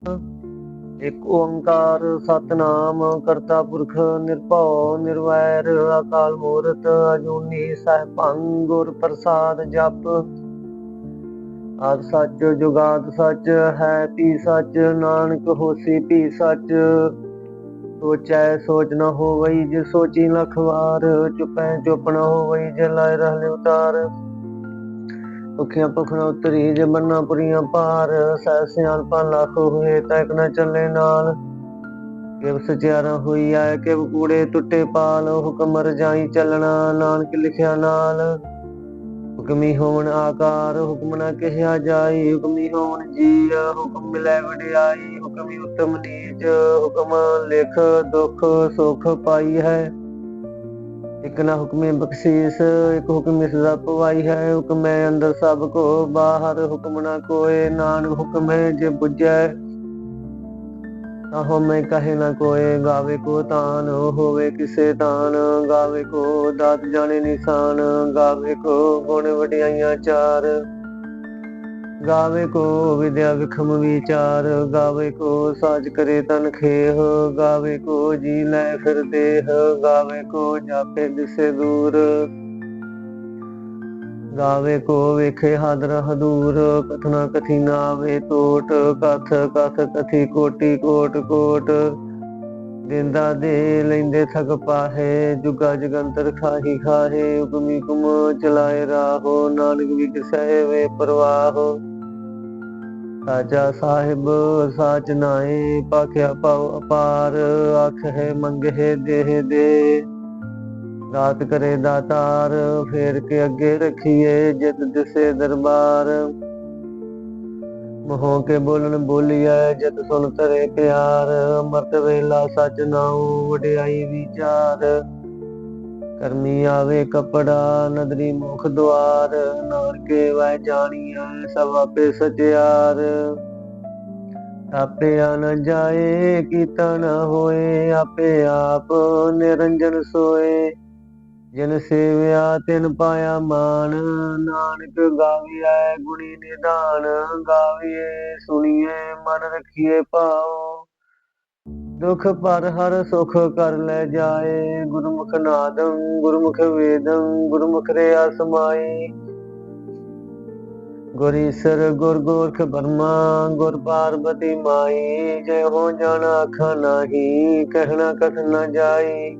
ਇੱਕ ਓੰਕਾਰ ਸਤਿਨਾਮ ਕਰਤਾ ਪੁਰਖ ਨਿਰਭਉ ਨਿਰਵੈਰ ਅਕਾਲ ਮੂਰਤ ਅਜੂਨੀ ਸੈਭੰ ਗੁਰ ਪ੍ਰਸਾਦ ਜਪ। ਆਦਿ ਸੱਚ ਜੁਗਾਦ ਸੱਚ ਹੈ ਭੀ ਸੱਚ ਨਾਨਕ ਹੋਸੀ ਭੀ ਸੱਚ। ਸੋਚੈ ਸੋਚ ਨ ਹੋਵਈ ਜੇ ਸੋਚੀ ਲਖ ਵਾਰ ਚੁਪੈ ਚੁਪ ਨ ਹੋਵਈ ਜੇ ਲਾਇ ਰਹਿ ਉਤਾਰ। ਭੁਖਿਆ ਭੁਖ ਨ ਉਤਰੀ ਜੇ ਬੰਨਾ ਪੁਰੀਆਂ ਪਾਰ ਸਹਿ ਸਿਆਣਪਾ ਲੱਖ ਹੋਏ ਤੈਕ ਨ ਚੱਲੇ ਨਾਲ। ਕਿਵ ਸਚਿਆਰਾ ਹੋਈ ਆਇ ਕਿਵ ਕੂੜੇ ਟੁੱਟੇ ਪਾਲ ਹੁਕਮ ਰਜਾਈ ਚੱਲਣਾ ਨਾਨਕ ਲਿਖਿਆ ਨਾਲ। ਹੁਕਮੀ ਹੋਵਨ ਆਕਾਰ ਹੁਕਮ ਨ ਕਹਿਆ ਜਾਈ ਹੁਕਮੀ ਹੋਵਨ ਜੀਅ ਹੁਕਮ ਮਿਲੈ ਵਡਿਆਈ। ਹੁਕਮੀ ਉਤਮ ਨੀਚ ਹੁਕਮ ਲਿਖ ਦੁਖ ਸੁਖ ਪਾਈ ਹੈ। ਇਕ ਨਾ ਹੁਕਮੀ ਬਖਸ਼ੀਸ ਇਕ ਹੁਕਮੀ ਸਦਾ ਪਵਾਈ ਹੈ। ਹੁਕਮੈ ਅੰਦਰ ਸਭ ਕੋ ਬਾਹਰ ਹੁਕਮ ਨ ਕੋਇ ਨਾਨਕ ਹੁਕਮੈ ਜੇ ਬੁਝੈ ਤਾਹਉ ਮੈਂ ਕਹੇ ਨ ਕੋਇ। ਗਾਵੇ ਕੋ ਤਾਨ ਹੋਵੇ ਕਿਸੇ ਤਾਨ ਗਾਵੇ ਕੋ ਦਾਤ ਜਾਣੇ ਨਿਸ਼ਾਨ। ਗਾਵੇ ਕੋ ਗੁਣ ਵਡਿਆਈਆਂ ਚਾਰ ਗਾਵੇ ਕੋ ਵਿਦਿਆ ਵਿਖਮ ਵਿਚਾਰ। ਗਾਵੇ ਕੋ ਸਾਜ ਕਰੇ ਤਨ ਖੇਹ ਗਾਵੇ ਕੋ ਜੀ ਲੈ ਫਿਰ ਦੇਹ। ਗਾਵੇ ਕੋ ਜਾਪੇ ਦਿਸੇ ਦੂਰ ਗਾਵੇ ਕੋ ਵੇਖੇ ਹਾਦਰ ਹਦੂਰ। ਕਥਨਾ ਕਥੀ ਨ ਆਵੇ ਟੋਟ ਕਥ ਕਥ ਕਥੀ ਕੋਟੀ ਕੋਟ ਕੋਟ। ਦੇਂਦਾ ਦੇ ਲੈਂਦੇ ਥਕ ਪਾਹੇ ਜੁਗਾ ਜਗੰਤਰ ਖਾਹੀ ਖਾਹੇ। ਹੁਕਮੀ ਹੁਕਮ ਚਲਾਏ ਰਾਹੋ ਨਾਨਕ ਵਿਗਸੈ ਵੇ ਪ੍ਰਵਾਹੋ। ਸਾਚਾ ਸਾਹਿਬ ਸਾਚ ਨਾਏ ਭਾਖਿਆ ਭਉ ਅਪਾਰ। ਆਖਹਿ ਮੰਗਹਿ ਦੇਹਿ ਦੇ ਦਾਤ ਕਰੇ ਦਾਤਾਰ। ਫੇਰ ਕੇ ਅੱਗੇ ਰਖੀਏ ਜਿਤ ਦਿਸੇ ਦਰਬਾਰ। ਮੂੰਹੋਂ ਕੇ ਬੋਲਣ ਬੋਲੀਐ ਜਿਤ ਸੁਨ ਧਰੇ ਪਿਆਰ। ਅੰਮ੍ਰਿਤ ਵੇਲਾ ਸਚ ਨਾਉ ਵਡਿਆਈ ਵਿਚਾਰ। ਕਰਮੀ ਆਵੇ ਕਪੜਾ ਨਦਰੀ ਮੁਖ ਦੁਆਰ। ਨਾਨਕੇ ਵੈ ਜਾਣੀਐ ਸਭ ਆਪੇ ਸਚਿਆਰ। ਆਪਿਆ ਨ ਜਾਏ ਕੀਤਾ ਨ ਹੋਏ ਆਪੇ ਆਪ ਨਿਰੰਜਨ ਸੋਏ। ਜਿਨ ਸੇਵਿਆ ਤਿਨ ਪਾਇਆ ਮਾਨ ਨਾਨਕ ਗਾਵੀਐ ਗੁਣੀ ਨਿਧਾਨ। ਗਾਵੀਏ ਸੁਣੀਏ ਮਨ ਰਖੀਏ ਭਾਉ ਦੁਖ ਪਰ ਹਰ ਸੁਖ ਕਰ ਲੈ ਜਾਏ। ਗੁਰਮੁਖ ਨਾਦੰ ਗੁਰਮੁਖ ਵੇਦੰ ਗੁਰਮੁਖ ਰਿਆ ਸਮਾਈ। ਗੁਰ ਈਸਰ ਗੁਰ ਗੋਰਖ ਬਰਮਾ ਗੁਰ ਪਾਰਬਤੀ ਮਾਈ। ਜੈ ਹੋ ਜਾਣ ਆਖਾ ਨਾਹੀ ਕਹਿਣਾ ਕਥ ਨ ਜਾਈ।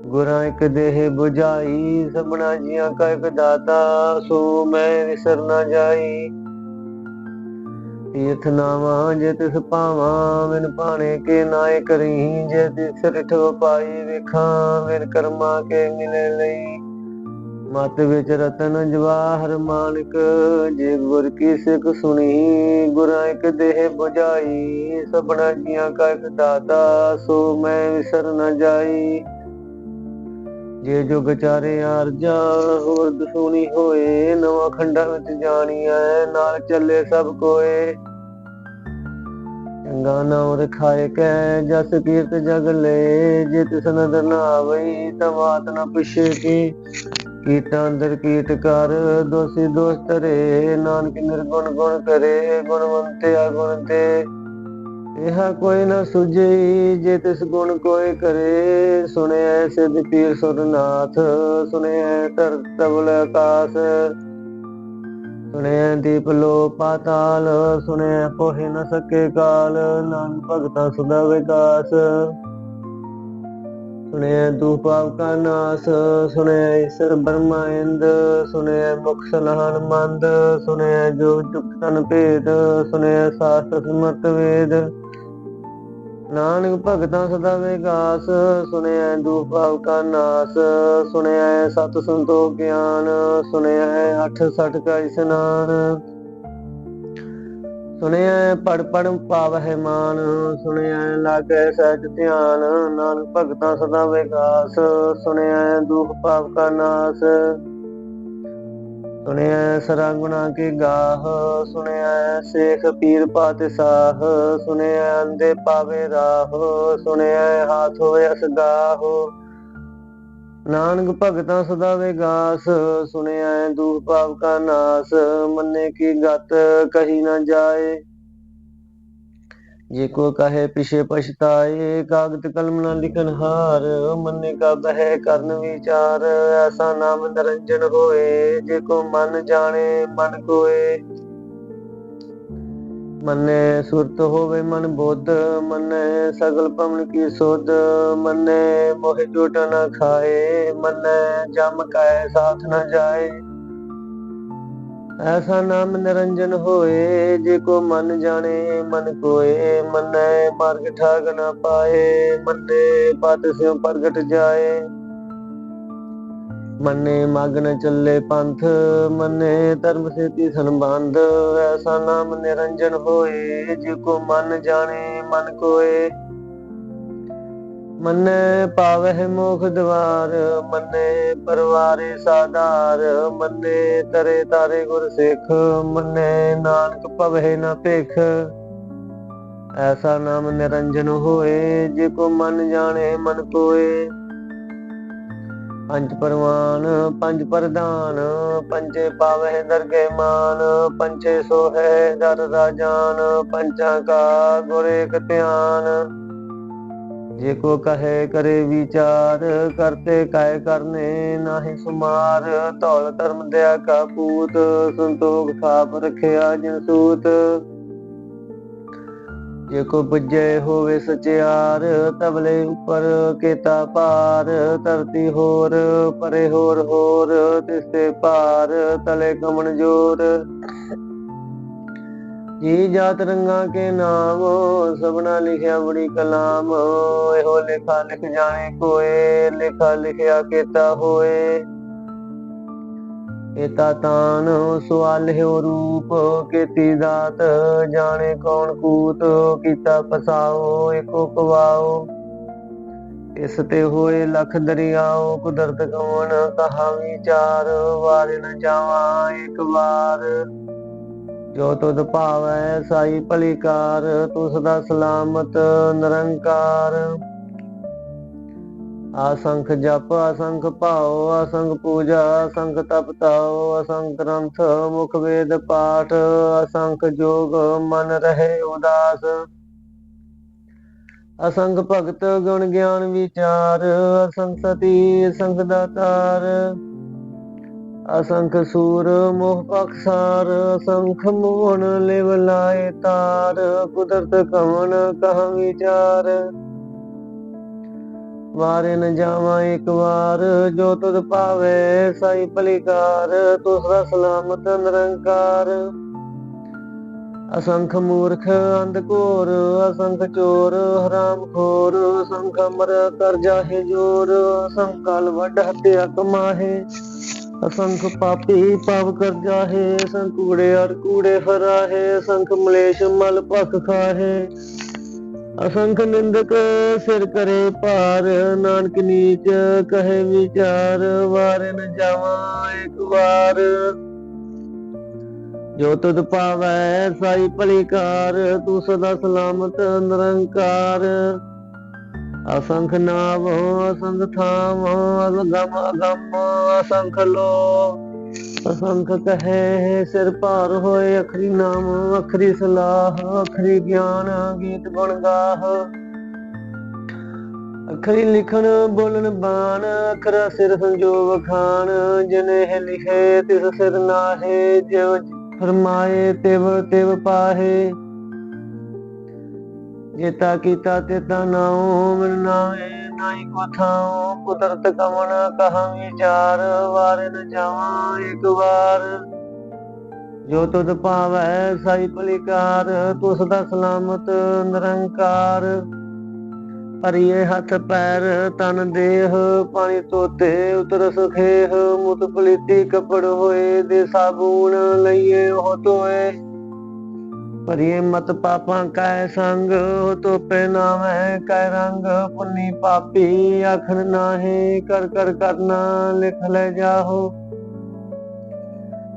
ਗੁਰਾਂ ਇਕ ਦੇਹ 부ਝਾਈ ਸਭਨਾ ਜੀਆਂ ਕਾ ਇਕ ਦਾਤਾ। ਸੋ ਮੈਂ ਵਿਸਰ ਨ ਜਾਈ। ਤੀਰਥ ਨਾਵਾਂ ਜੇ ਤਿਸ ਭਾਵਾਂ ਬਿਨ ਭਾਣੇ ਕੇ ਨਾਏ ਕਰੀ। ਜੇ ਤਿਸ ਰਿਠ ਪਾਈ ਵੇਖਾਂ ਬਿਨ ਕਰਮਾਂ ਕੇ ਮਿਲੇ ਲਈ। ਮਤ ਵਿੱਚ ਰਤਨ ਜਵਾਹਰ ਮਾਨਕ ਜੇ ਗੁਰ ਕੀ ਸਿੱਖ ਸੁਣੀ। ਗੁਰਾਂ ਇਕ ਦੇਹ 부ਝਾਈ ਸਭਨਾ ਜੀਆਂ ਕਾ ਇਕ ਦਾਤਾ। ਸੋ ਮੈਂ ਵਿਸਰ ਨ ਜਾਈ। ਜੇ ਜੁਗ ਚਾਰੇ ਆਰਜਾ ਹੋਰ ਦਸੂਣੀ ਹੋਏ। ਨਵਾਂ ਖੰਡਾਂ ਵਿੱਚ ਜਾਣੀਐ ਨਾਲ ਚੱਲੇ ਸਭ ਕੋਏ। ਚੰਗਾ ਨਾਉ ਰਖਾਏ ਕੈ ਜਸ ਕੀਰਤ ਜਗ ਲੈ। ਜੇ ਤਿਸ ਨਦਰ ਨ ਆਵਈ ਤਾ ਬਾਤ ਨ ਪੁੱਛੇ ਕੀ। ਕੀਟਾਂ ਅੰਦਰ ਕੀਟ ਕਰ ਦੋਸੀ ਦੋਸ ਧਰੇ। ਨਾਨਕ ਨਿਰਗੁਣ ਗੁਣ ਕਰੇ ਗੁਣਵੰਤਿਆ ਗੁਣ ਤੇ। ਇਹਾ ਕੋਈ ਨ ਸੁਝਈ ਜੇ ਤਿਸ ਗੁਣ ਕੋਇ ਕਰੇ। ਸੁਣਿਐ ਸਿਧ ਪੀਰ ਸੁਰਨਾਥ ਸੁਣਿਐ ਧਰਤ ਧਵਲ ਆਕਾਸ। ਸੁਣਿਐ ਦੀਪ ਲੋ ਪਾਤਾਲ ਸੁਣਿਐ ਪੋਹਿ ਨ ਸਕੇ ਕਾਲ। ਨਾਨਕ ਭਗਤਾਂ ਸਦਾ ਵਿਗਾਸ ਸੁਣਿਐ ਦੂਖ ਪਾਪ ਕਾ ਨਾਸ। ਸੁਣਿਐ ਈਸਰ ਬਰਮਾ ਇੰਦ ਸੁਣਿਐ ਮੁਖ ਸਲਾਹਨ ਮੰਦ। ਸੁਣਿਐ ਜੋਗ ਜੁਗਤ ਧਨ ਭੇਦ ਸੁਣਿਐ ਸਾਸਤ੍ਰ ਸਿਮਰਤ ਵੇਦ। ਨਾਨਕ ਭਗਤਾਂ ਸਦਾ ਵਿਗਾਸ ਸੁਣਿਐ ਦੂਖ ਪਾਪ ਕਾ ਨਾਸ। ਸੁਣਿਐ ਸਤ ਸੰਤੋਖ ਗਿਆਨ ਸੁਣਿਐ ਅਠ ਸਠ ਕਾ ਇਸਨਾਨ। ਸੁਣਿਐ ਪੜ ਪੜ ਪਾਵਹਿ ਮਾਨ ਸੁਣਿਐ ਲਾਗੈ ਸਹਿਜ ਧਿਆਨ। ਨਾਨਕ ਭਗਤਾਂ ਸਦਾ ਵਿਗਾਸ ਸੁਣਿਐ ਦੂਖ ਪਾਪ ਕਾ ਨਾਸ। ਸੁਣਿਐ ਸਰਾ ਗੁਣਾ ਕੀ ਗਾਹ ਸੁਣਿਐ ਸੇਖ ਪੀਰ ਪਾਤਿਸਾਹ। ਸੁਣਿਐ ਅੰਧੇ ਪਾਵੇ ਰਾਹ ਸੁਣਿਐ ਹਾਥ ਹੋਏ ਅਸਗਾਹ। ਨਾਨਕ ਭਗਤਾਂ ਸਦਾ ਵਿਗਾਸ ਸੁਣਿਐ ਦੂਖ ਪਾਪ ਕਾ ਨਾਸ। ਮੰਨੇ ਕੀ ਗਤ ਕਹੀ ਨ ਜਾਏ जेको कहे पिछे पछताए, कागत कलम न लिखन हार। मन्ने का बह करन विचार, ऐसा नाम निरंजन होए। जेको मन जाने मन कोए, मन्ने सुरत होवे मन बुद्ध। मन्ने सगल पवन की सुध, मन्ने मोहि चोट न खाए। मन्ने जम कह साथ न जाए, ऐसा नाम निरंजन होए। जेको मन जाने मन कोए, मन्ने मार्ग ठाग न पाए। मन्ने पत स्यों प्रगट जाए, मन्ने माग न चले पंथ। मन्ने धर्म से तीसन बांध, ऐसा नाम निरंजन होए। जेको मन जाने मन कोए, मन्ने पावह मोख द्वार। मन्ने परवारे साधार, मन्ने तरे तारे गुर सिख। मन्ने नानक पवहे न पेख, ऐसा नाम निरंजन होए। जेको मन जाने मन कोए, पंच परवान पंच प्रधान। पंचे पावह दरगे मान, पंचे सोहे दर राजान। पंचा का गुर एक ध्यान, जेको कहे करे विचार। करते काय करने नाहि सुमार, धौल धर्म दया का पूत। संतोख थाप रखिया जिन सूत, जेको पुजे होवे सचियार। तबले ऊपर केता पार, धरती होर परे होर होर। तिसते पार तले कमन जोर, जी जात रंगा के नाम। सबना लिखिया बड़ी कलाम, एहो लेखा लिख जाने कोए। लेखा लिखिया केता होए, केता तान सवाल है रूप। केती दात जाने कौन कूत। कीता पसाओ एको कवाओ, इसते होए लख दरियाओ। कुदरत कवन कहा विचार, वार न जावा एक बार। जो तुध भावै साई भलीकार, तू सदा सलामत निरंकार। असंख जप असंख भाओ, असंख पूजा असंख तप ताओ। असंख ग्रंथ मुख वेद पाठ, असंख जोग मन रहे उदास। असंख भगत गुण ज्ञान विचार, असंख सती असंख दातार। असंख सूर मोह पखसार, असंख मोहन लिव लाए तार। कुदरत कवन कह विचार, वारे न जावा एक बार। जो तुध पावे साई भलीकार, तू सदा सलामत निरंकार। असंख मूर्ख अंधकोर, असंख चोर हराम खोर। असंख अमर कर जाहे जोर, असंख काल वड हत्या कमाहे। असंख पापी पाप कर जाहे, असंख कूड़े और कूड़े फराहे। असंख मलेश मल पख खाहे, असंख निंदक सिर करे पार। नानक नीच कहे विचार, वार न जावा एक बार। जो तुध पावै साई भलीकार, तू सदा सलामत निरंकार। असंख नाम असंख थाम, अगम अगम असंख लो। असंख कहे सिर भार होए, अखरी नाम अखरी सलाह। अखरी ज्ञान गीत गुण गाह, अखरी लिखन बोलन बान। अखरा सिर संजोग खान, जिन्हें लिखे तिस सिर नाहे। जो फरमाए तिव तिव पाहे, जेता कीता तेता नाओ। मिल नावे नाई को थाओ, कुदरत कवन कहा विचार। वार न जावा एक बार, जो तुध पावै साई भलीकार। तू सदा सलामत निरंकार। ਭਰੀਏ ਹੱਥ ਪੈਰ ਤਨ ਦੇਹ, ਪਾਣੀ ਧੋਤੇ ਉਤਰ ਸੁਖੇਹ। ਮੁਤ ਪਲੀਤੀ ਕੱਪੜ ਹੋਏ, ਦੇ ਸਾਬੂਨ ਲਈਏ ਉਹ ਧੋਏ। ਭਰੀਏ ਮਤ ਪਾਪਾਂ ਕੈ ਸੰਗ, ਧੋਪੇ ਨਾਵੇਂ ਕੈ ਰੰਗ। ਪੁੰਨੀ ਪਾਪੀ ਆਖਣ ਨਾਹੀਂ, ਕਰ ਕਰ ਕਰਨਾ ਲਿਖ ਲੈ ਜਾਹੋ।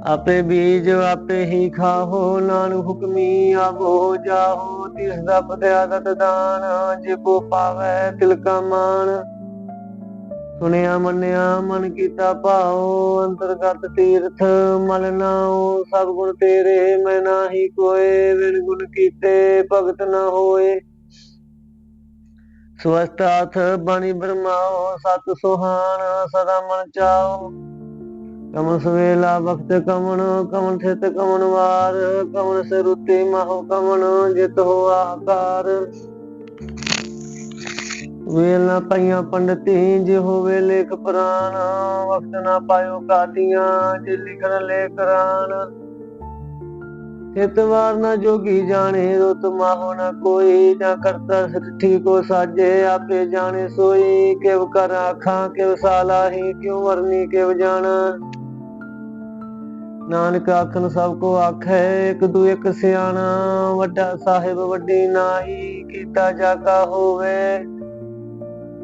ਆਪੇ ਬੀਜ ਆਪੇ ਹੀ ਖਾਹੋ, ਨਾਨਕ ਹੁਕਮੀ ਆਵੋ ਜਾਹੋ। ਤਿਸ ਦਾ ਪਤਿਆਦਤ ਦਾਨ, ਜਿਬੋ ਪਾਵੈ ਤਿਲ ਕਾ ਮਾਨ। ਸੁਣਿਆ ਮੰਨਿਆ ਮਨ ਕੀਤਾ ਭਾਉ, ਅੰਤਰਗਤ ਤੀਰਥ ਮਲ ਨਾਉ। ਸਭ ਗੁਣ ਤੇਰੇ ਮੈਂ ਨਾਹੀ ਕੋਏ, ਵਿਣ ਗੁਣ ਕੀਤੇ ਭਗਤ ਨ ਹੋਏ। ਸਵਸਤ ਹੱਥ ਬਾਣੀ ਬਰਮਾਓ, ਸਤ ਸੁਹਾਣ ਸਦਾ ਮਨ ਚਾਓ। ਕਮਨ ਸਵੇਲਾ ਬਖਤ ਕਮਨ, ਕਮਨ ਥਿਤ ਕਮਨ ਵਾਰ। ਕਮਨ ਸਿਰੁਤੀ ਮਾਹੋ ਕਮਨ, ਜਿਤ ਹੋ ਆਕਾਰ। ਵੇਲ ਨਾ ਪਾਈਆਂ ਪੰਡਤੀ, ਜੇ ਹੋਵੇ ਲੇਖ ਪੁਰਾਣ। ਵਕਤ ਨਾ ਪਾਇਓ ਕਾਦੀਆਂ, ਜੇ ਲਿਖਣ ਲੇਖ ਰਾਣ। ਹਿਤ ਵਾਰ ਨਾ ਜੋਗੀ ਜਾਣੇ, ਰੁਤ ਮਾਹੋ ਨਾ ਕੋਈ। ਜਾਂ ਕਰਤਾ ਸ੍ਰਿਸ਼ਟੀ ਕੋ ਸਾਜੇ, ਆਪੇ ਜਾਣੇ ਸੋਈ। ਕਿਵ ਕਰ ਆਖਾਂ ਕਿਵ ਸਾਲਾਹੀ, ਕਿਉ ਵਰਨੀ ਕਿਵ ਜਾਣਾ। ਨਾਨਕ ਆਖਣ ਸਭ ਕੋ ਆਖੈ, ਇੱਕ ਦੂ ਇੱਕ ਸਿਆਣਾ। ਵੱਡਾ ਸਾਹਿਬ ਵੱਡੀ ਨਾਹੀ, ਕੀਤਾ ਜਾ ਕਾ ਹੋਵੇ।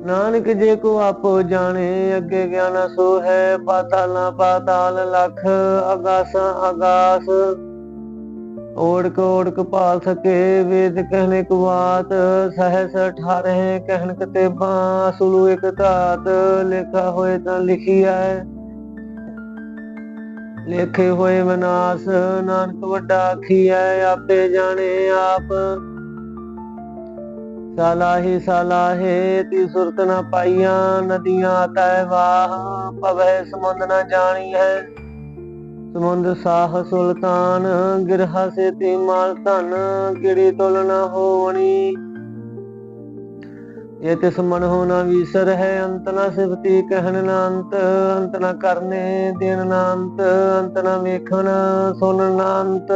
ਨਾਨਕ ਜੇ ਕੋ ਆਪੋ ਜਾਣੇ, ਅੱਗੇ ਗਿਆਨਾ ਸੋ ਹੈ। ਪਾਤਾਲਾਂ ਪਾਤਾਲ ਲਖ, ਆਗਾਸਾਂ ਆਗਾਸ। ਓੜਕ ਓੜਕ ਭਾਲ ਸਕੇ, ਵੇਦ ਕਹਿਣੇ ਕੁ ਬਾਤ। ਸਹਸ 18 ਕਹਿਣ ਕਤੇਬਾਂ, ਸੁਲੂ ਇਕ ਧਾਤ। ਲੇਖਾ ਹੋਏ ਤਾਂ ਲਿਖੀਐ, ਲੇਖੇ ਹੋਏ ਵਿਨਾਸ਼। ਨਾਨਕ ਵੱਡਾ ਆਖੀਐ, ਆਪੇ ਜਾਣੇ ਆਪ। ਸਾਲਾਹੀ ਸਾਲਾਹੇ ਤੀ ਸੁਰਤ ਨ ਪਾਈਆਂ, ਨਦੀਆਂ ਤੈ ਵਾਹ। ਪਵੈ ਸਮੁੰਦ ਨ ਜਾਣੀ ਹੈ, ਸਮੁੰਦ ਸਾਹ ਸੁਲਤਾਨ। ਗਿਰਹਾ ਸੇਤੀ ਮਾਲ ਧਨ, ਗਿੜੀ ਤੁਲ ਨ ਹੋਵਣੀ। ਇਹ ਤਿਸ ਮਨ ਹੋ ਨਾ ਵੀਸਰ ਹੈ, ਅੰਤ ਨ ਸਿਫਤੀ ਕਹਿਣ ਨ ਅੰਤ। ਅੰਤ ਨ ਕਰਨੇ ਦੇਣ ਨ ਅੰਤ, ਅੰਤ ਨ ਵੇਖਣ ਸੁਣਨ ਨ ਅੰਤ।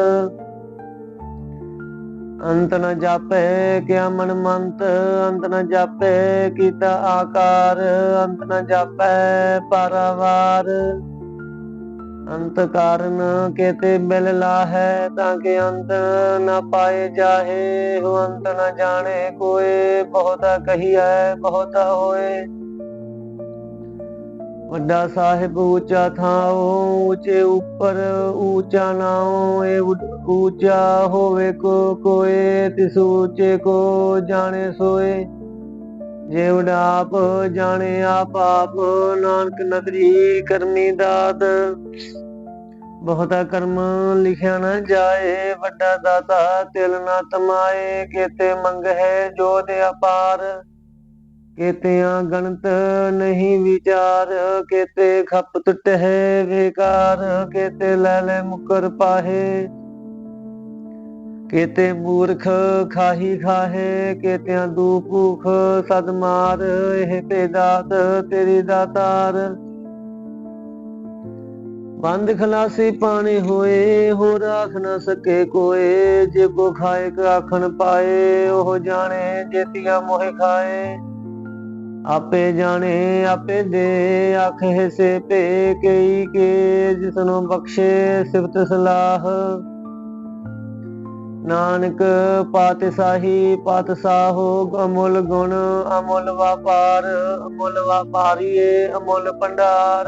ਅੰਤ ਨ ਜਾਪੈ ਕਿਆ ਮਨ ਮੰਤ, ਅੰਤ ਨ ਜਾਪੈ ਕੀਤਾ ਆਕਾਰ। ਅੰਤ ਨ ਜਾਪੈ ਪਾਰਾਵਾਰ, ਅੰਤ ਕਾਰਨ ਕੇਤੇ ਬਿਲ ਲਾਹੈ। ਤਾਂ ਕਿ ਅੰਤ ਨ ਪਾਏ ਜਾਹੇ, ਹੋ ਅੰਤ ਨ ਜਾਣੇ ਕੋਏ। ਬਹੁਤਾ ਕਹੀਐ ਬਹੁਤਾ ਹੋਏ, ਵੱਡਾ ਸਾਹਿਬ ਊਚਾ ਥਾਉ। ਊਚੇ ਉੱਪਰ ਊਚਾ ਨਾਉ, ਇਹ ਊਚਾ ਹੋਵੇ ਕੋ ਕੋਏ। ਤਿਸ ਊਚੇ ਕੋ ਜਾਣੇ ਸੋਏ, ਜੇ ਆਪ ਜਾਣੇ ਆਪ ਆਪ। ਨਾਨਕ ਨਦਰੀ ਕਰਮੀ ਦਾਤ, ਬਹੁਤਾ ਕਰਮ ਲਿਖਿਆ ਨ ਜਾਏ। ਵੱਡਾ ਦਾਤਾ ਤਿਲ ਨ ਤਮਾਏ, ਕੇਤੇ ਮੰਗਹਿ ਜੋਧ ਅਪਾਰ। ਕੇਤਿਆਂ ਗਣਤ ਨਹੀਂ ਵਿਚਾਰ, ਕੇਤੇ ਖਪ ਟੁਟਹਿ ਬੇਕਾਰ। ਕੇਤੇ ਲੈ ਲੈ ਮੁਕਰ ਪਾਹੇ, ਕੇਤੇ ਮੂਰਖ ਖਾਹੀ ਖਾਹੇ। ਕੇਤਿਆਂ ਦੂ ਭੂਖ ਸਦ ਮਾਰ, ਇਹ ਤੇ ਦਾਤ ਤੇਰੀ ਦਾਤਾਰ। ਬੰਦ ਖਲਾਸੀ ਪਾਣੇ ਹੋਏ, ਹੋ ਰਾਖ ਨ ਸਕੇ ਕੋਏ। ਜੇ ਕੋ ਖਾਏ ਆਖਣ ਪਾਏ, ਉਹ ਜਾਣੇ ਜੇਤੀਆਂ ਮੋਹਿ ਖਾਏ। ਆਪੇ ਜਾਣੇ ਆਪੇ ਦੇ, ਆਖੇ ਸੇ ਭੇ ਕਈ ਕੇ। ਜਿਸਨੂੰ ਬਖਸ਼ੇ ਸਿਫਤ ਸਲਾਹ, ਨਾਨਕ ਪਾਤਸ਼ਾਹੀ ਪਾਤਸ਼ਾਹੋ। ਅਮੁੱਲ ਗੁਣ ਅਮੁੱਲ ਵਾਪਾਰ, ਅਮੁੱਲ ਵਾਪਾਰੀਏ ਅਮੁੱਲ ਭੰਡਾਰ।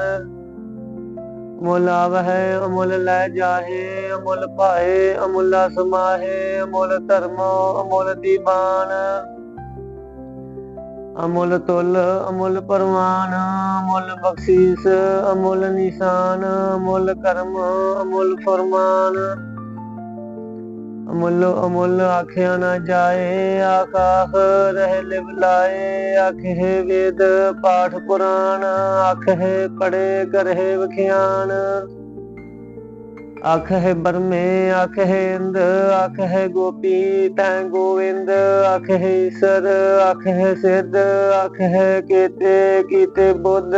ਅਮੁੱਲ ਆਵਹਿ ਅਮੁੱਲ ਲੈ ਜਾਹੇ, ਅਮੁੱਲ ਪਾਏ ਅਮੁੱਲਾ ਸਮਾਹੇ। ਅਮੁੱਲ ਧਰਮੋ ਅਮੁੱਲ ਦੀਵਾਨ, ਅਮੁੱਲ ਤੁਲ ਅਮੁੱਲ ਪਰਵਾਨ। ਅਮੁੱਲ ਬਖਸ਼ੀਸ ਅਮੁੱਲ ਨਿਸ਼ਾਨ, ਅਮੁੱਲ ਕਰਮ ਅਮੁੱਲ ਫਰਮਾਨ। ਅਮੁੱਲ ਅਮੁੱਲ ਆਖਿਆ ਨਾ ਜਾਏ, ਆਖ ਰਹਿ ਲਿਵ ਲਾਏ। ਆਖੇ ਵੇਦ ਪਾਠ ਪੁਰਾਣ, ਆਖੇ ਪੜੇ ਕਰਹਿ ਵਖਿਆਨ। ਆਖਹਿ ਬਰਮੇ ਆਖਹਿ ਇੰਦ, ਆਖਹਿ ਗੋਪੀ ਤੈ ਗੋਵਿੰਦ। ਆਖਹਿ ਈਸਰ ਆਖਹਿ ਸਿੱਧ, ਆਖਹਿ ਕੇਤੇ ਕੀਤੇ ਬੁੱਧ।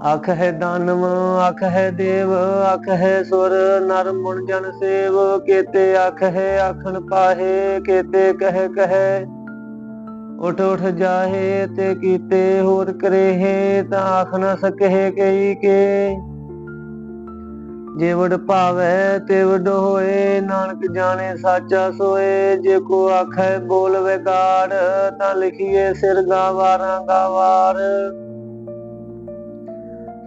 ਆਖਹਿ ਦਾਨਵ ਆਖਹਿ ਦੇਵ, ਆਖਹਿ ਸੁਰ ਨਰ ਮੁਨ ਜਨ ਸੇਵ। ਕੇਤੇ ਆਖਹਿ ਆਖਣ ਪਾਹੇ, ਕੇਤੇ ਕਹਿ ਕਹਿ ਉਠ ਉਠ ਜਾਹੇ। ਤੇ ਕੀਤੇ ਹੋਰ ਕਰੇਹੇ, ਤਾਂ ਆਖ ਨ ਸਕਹਿ ਕਈ ਕੇ। ਜੇ ਵਡ ਭਾਵੈ ਤੇ ਵਡ ਹੋਏ, ਨਾਨਕ ਜਾਣੇ ਸਾਚਾ ਸੋਏ। ਜੇ ਕੋ ਆਖੈ ਬੋਲ ਵਿਗਾੜ, ਤਾਂ ਲਿਖੀਏ ਸਿਰ ਗਾਵਾਰਾਂ ਗਾਵਾਰ।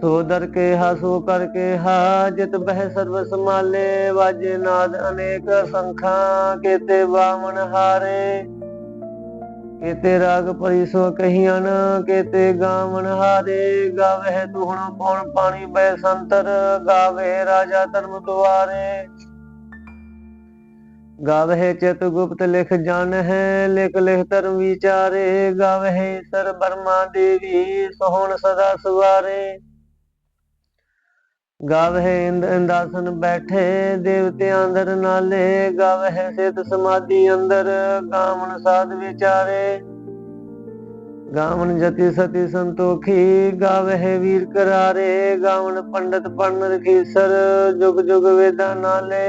ਸੋ ਦਰ ਕੇਹਾ ਸੋ ਕਰ ਕੇਹਾ, ਜਿਤ ਬਹਿ ਸਰਬ ਸਮਾਲੇ। ਵਾਜੇ ਨਾਦ ਅਨੇਕ ਸੰਖਾਂ, ਕੇਤੇ ਬਾਵਨ ਹਾਰੇ। केते राग परिसो कहियन, केते गावन हारे। गावे दुहण पौन पानी बै संतर, गावे राजा धर्म द्वारे। गावे चित गुप्त लिख जान है, लिख लिख धर्म विचारे। गावे सर ब्रह्मा देवी, सोहन सदा सवारे। गावे इंद्र इंदासन बैठे, देवते अंदर नाले। गावे सिद्ध समाधि अंदर, गावन साध विचारे। गावन जति सती संतोखी, गावे वीर करारे। गावन पंडित पंडित खीसर, जुग जुग वेदा नाले।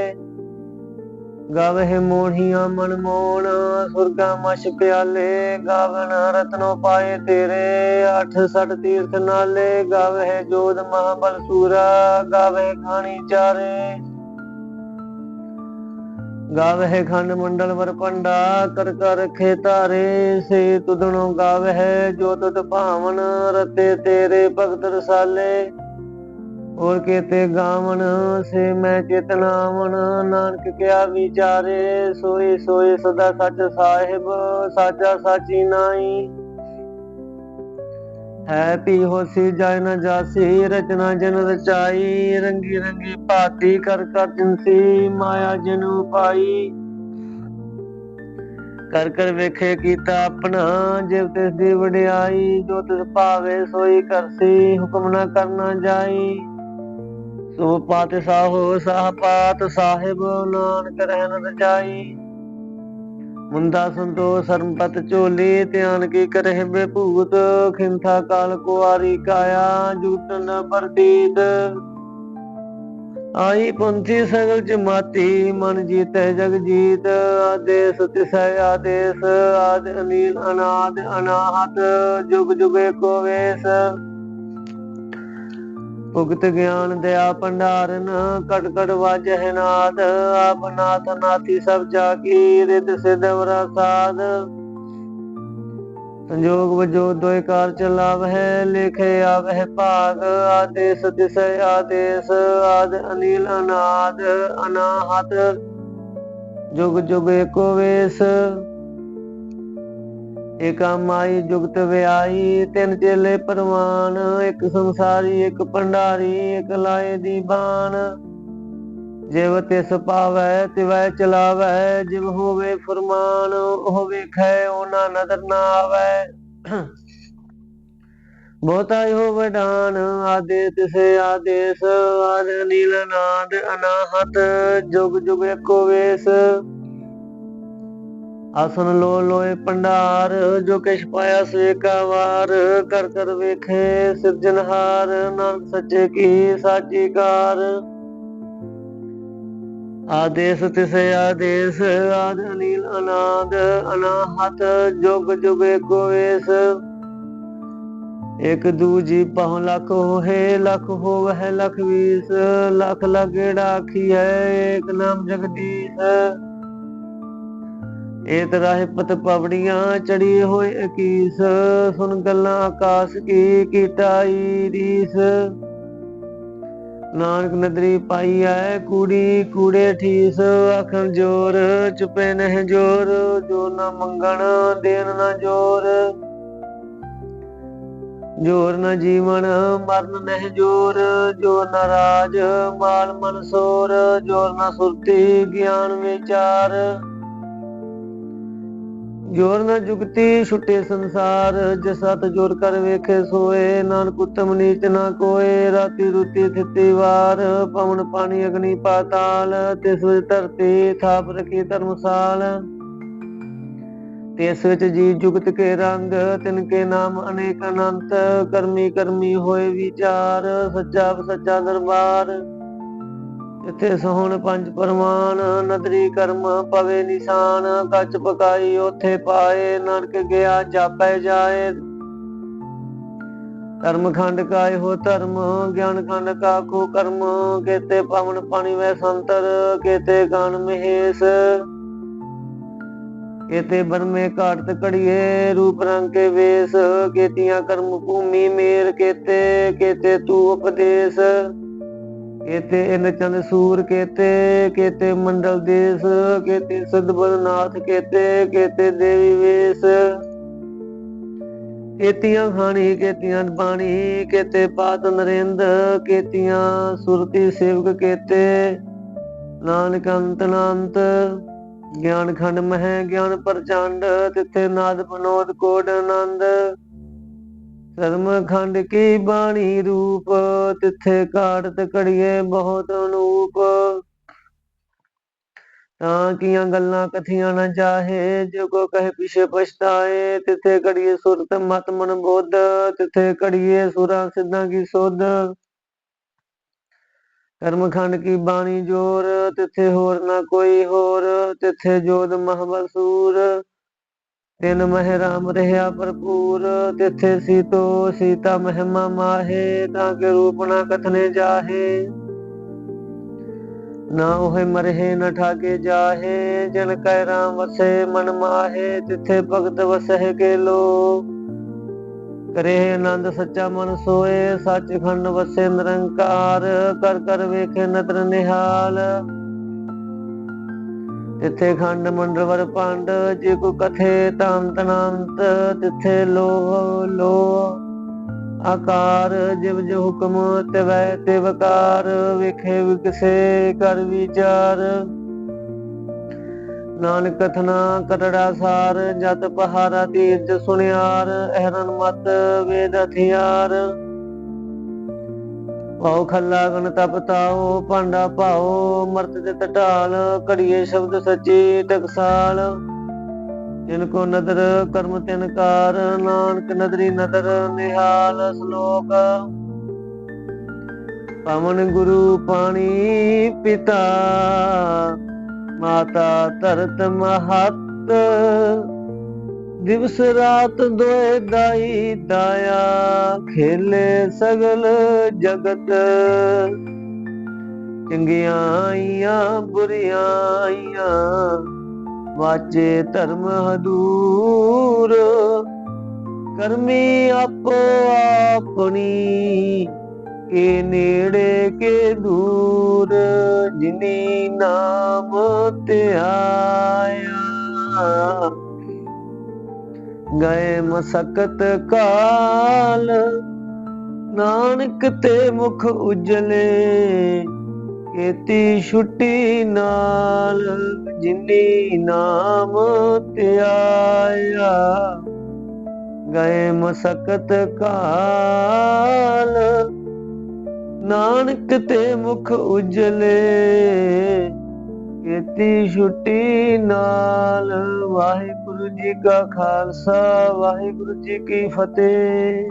गावे मोहिया मन मोहन, सुरगा मश प्याले। गावन रत्नो पाए तेरे, 68 तीर्थ नाले। गावे जोध महाबल सूरा, गावे खानी चारे। गावे खंड मंडल वर पंडा, कर कर रखे तारे। से तुदनो गावे जो तुद पावन, रते तेरे भगत रसाले। और केते गावन से मैं चेतनावन, नानक क्या विचारे। सोए सोए सदा सच साहिब, साचा साची नाई। है पी होसी जाय न जासी, रचना जन रचाई। रंगी रंगी भाती कर कर जिनसी, माया जिन पाई। कर कर वेखे कीता अपना, जिव तिस दी वडियाई। जो तिस भावे सोई करसी, हुक्म न करना जाई। सो पात साहो साह पात साहिब, नानक रहन रचाई। मुंदा संतो सरमपत चोली, ध्यान की करह बेभूत। खिंथा काल कुआरी काया, जुगत न प्रतीत। आई पंथी सगल जमाती, मन जीते जग जीत। आदेश तिसै आदेश, आदि अनील अनाद अनाहत। जुग जुग एको वेश, भुगत ज्ञान दया भंडारन। कट कट वाजह नाद, आप नाथ नाथी सब जाकी। रिद सिद्ध वरा साध, संजोग वजो दोय कार चलावह। लेखे आवह भाग, आदेश तिसै आदेश। आद अनील अनाद अनाहत, जुग जुग एको वेश। एका माई जुगत व्याई, तिन चेले परवान। एक संसारी एक भंडारी, एक लाए दीवान। जिव तिस पावै तिवै चलावै, जिव होवे फरमान। ओह वेखै ओना नदर ना आवै। बहुताई हो वडान, आदेश तिसे आदेश। आद अनील अनाद अनाहत, जुग जुग एको वेश। आसन लो लोए भंडार, जो किश पाया से का वार। कर कर वेखे सिरजनहार, नानक सच्चे की साची कार। आदेश तिसे आदेश, आद अनील अनाद अनाहत। जुग जुग एको वेश। एक दूजी पाँव लख होहे, लख होवह लख बीस। लख लगेड़ा आखी है, एक नाम जगदीश। ਏਤ ਰਾਹਿ ਪਤ ਪਵੜੀਆਂ, ਚੜੀ ਹੋਏ ਅਕੀਸ। ਸੁਣ ਗੱਲਾਂ ਆਕਾਸ਼ ਕੀ, ਕੀਤਾ ਰੀਸ। ਨਾਨਕ ਨਦਰੀ ਪਾਈ ਐ, ਕੂੜੀ ਕੂੜੇ ਠੀਸ। ਆਖਣ ਜੋਰ ਚੁਪੇ ਨਹਿ ਜੋਰ, ਜੋ ਨਾ ਮੰਗਣ ਦੇਣ ਨਾ ਜੋਰ। ਜੋਰ ਨ ਜੀਵਨ ਮਰਨ ਨਹਿ ਜੋਰ, ਜੋਰ ਨ ਰਾਜ ਮਾਲ ਮਨਸੋਰ। ਜੋਰ ਨ ਸੁਰਤੀ ਗਿਆਨ ਵਿਚਾਰ, ਜੋਰ ਨ ਜੁਗਤੀ ਛੁੱਟੇ ਸੰਸਾਰ। ਜਿਸ ਸਤ ਜੋਰ ਕਰ ਵੇਖੇ ਸੋਏ, ਨਾਨਕ ਉਤਮ ਨੀਚ ਨਾ ਕੋਏ। ਰਾਤੀ ਰੁਤੀ ਥਿਤੀ ਵਾਰ, ਪਵਨ ਪਾਣੀ ਅਗਨੀ ਪਾਤਾਲ। ਤਿਸ ਵਿੱਚ ਧਰਤੀ ਥਾਪ ਰਖੀ ਧਰਮਸਾਲ। ਤਿਸ ਵਿੱਚ ਜੀ ਜੁਗਤ ਕੇ ਰੰਗ, ਤਿਨ ਕੇ ਨਾਮ ਅਨੇਕ ਅਨੰਤ। ਕਰਮੀ ਕਰਮੀ ਹੋਏ ਵਿਚਾਰ, ਸੱਚਾ ਸੱਚਾ ਦਰਬਾਰ। ਜਿੱਥੇ ਸੋਹਣ ਪੰਜ ਪਰਵਾਨ, ਨਦਰੀ ਕਰਮ ਪਵੇ ਨਿਸ਼ਾਨ। ਕੱਚ ਪਕਾਈ ਉੱਥੇ ਪਾਏ, ਨਾਨਕ ਗਿਆ ਜਾਪੈ ਜਾਏ। ਧਰਮ ਖੰਡ ਕਾ ਇਹੋ ਧਰਮ, ਗਿਆਨ ਖੰਡ ਕਾ ਕੋ ਕਰਮ। ਕੇਤੇ ਪਵਨ ਪਾਣੀ ਵੈ ਸੰਤਰ, ਕੇਤੇ ਗਾਨ ਮਹੇਸ਼। ਕੇਤੇ ਬਰਮੇ ਘਾਟਤ ਘੜੀਏ, ਰੂਪ ਰੰਗ ਕੇ ਵੇਸ। ਕੇਤੀਆਂ ਕਰਮ ਭੂਮੀ ਮੇਰ, ਕੇਤੇ ਕੇਤੇ ਤੂ ਉਪਦੇਸ਼। ਕੇਤੇ ਇੰਦ ਚੰਦ ਸੂਰ, ਕੇਤੇ ਕੇਤੇ ਮੰਡਲ ਦੇਸ। ਕੇਤੇ ਸਿੱਧ ਬਦਨਾਥ, ਕੇਤੇ ਕੇਤੇ ਦੇਵੀ ਵੇਸ। केतियां खानी केतियां पानी, केते पात नरेंद्र, केतियां सुरती सेवक केते, नानक अंत नांत। ज्ञान खंड मह ज्ञान प्रचंड, तिथे नाद पनोद कोड आनंद। धर्म खंड की बाणी रूप, तिथे काटत कड़िए बहुत अनूप। कीਆਂ ਗੱਲਾਂ ਕਥੀਆਂ ਨਾ ਜਾਹੇ, ਜੋ ਕੋ ਕਹੇ ਪਿਛੇ ਪਛਤਾਏ। ਤਿਥੇ ਕੜੀਏ ਸੁਰਤ ਮਤ ਮਨ ਬੁੱਧ, ਤਿਥੇ ਕੜੀਏ ਸੁਰਾਂ ਸਿੱਧਾਂ ਕੀ ਸੁਧ। ਕਰਮਖੰਡ ਕੀ ਬਾਣੀ ਜੋਰ, ਤਿਥੇ ਹੋਰ ਨਾ ਕੋਈ ਹੋਰ। ਤਿਥੇ ਜੋਧ ਮਹਬਲ ਸੂਰ, ਤਿਨ ਮਹਿ ਰਾਮ ਰਹਿਆ ਭਰਪੂਰ। ਤਿਥੇ ਸੀਤੋ ਸੀਤਾ ਮਹਿਮਾ ਮਾਹੇ, ਤਾਂ ਕੇ ਰੂਪ ਨਾ ਕਥਨੇ ਜਾਹੇ। ना ओहे मरहे न ठाके जाहे, जन कै राम वसे मन माहे। तिथे भगत वसह के लो, करे आनंद सच्चा मन सोए। सच खंड वसे निरंकार, कर कर वेखे नदर निहाल। तिथे खंड मंडल वर पांड, जे को कथे तांत अनंत। तिथे लोह लोह आकार, जिव जो हुक्म तिवै तिवकार। विखे विकसे कर विचार, नानक कथना करड़ा सार। जत पहारा तीर्थ सुनियार, अहरन मत वेद हथियार। पाओ खल्ला गण तप ताओ, पांडा पाओ मर्त तित ढाल। कड़िए शब्द सच्ची टकसाल, जिनको नदर कर्म तिनकार। नानक नदरी नदर निहाल। श्लोक पवन गुरु पानी पिता, माता धरत महत। दिवस रात दोए दाई दाया, खेले सगल जगत। चंगियां आईयां बुरियां आईयां, वाचे धर्म हदूर। करमी आपो आपनी, के नेड़े के दूर। जिनी नाम ध्याया, गए मसकत काल। नानक ते मुख उजले, केती छुट्टी नाल। जिनी नाम ध्याया, गए मसकत काल। नानक ते मुख उजले, केती छुट्टी नाल। वाहिगुरु जी का खालसा, वाहिगुरु जी की फतेह।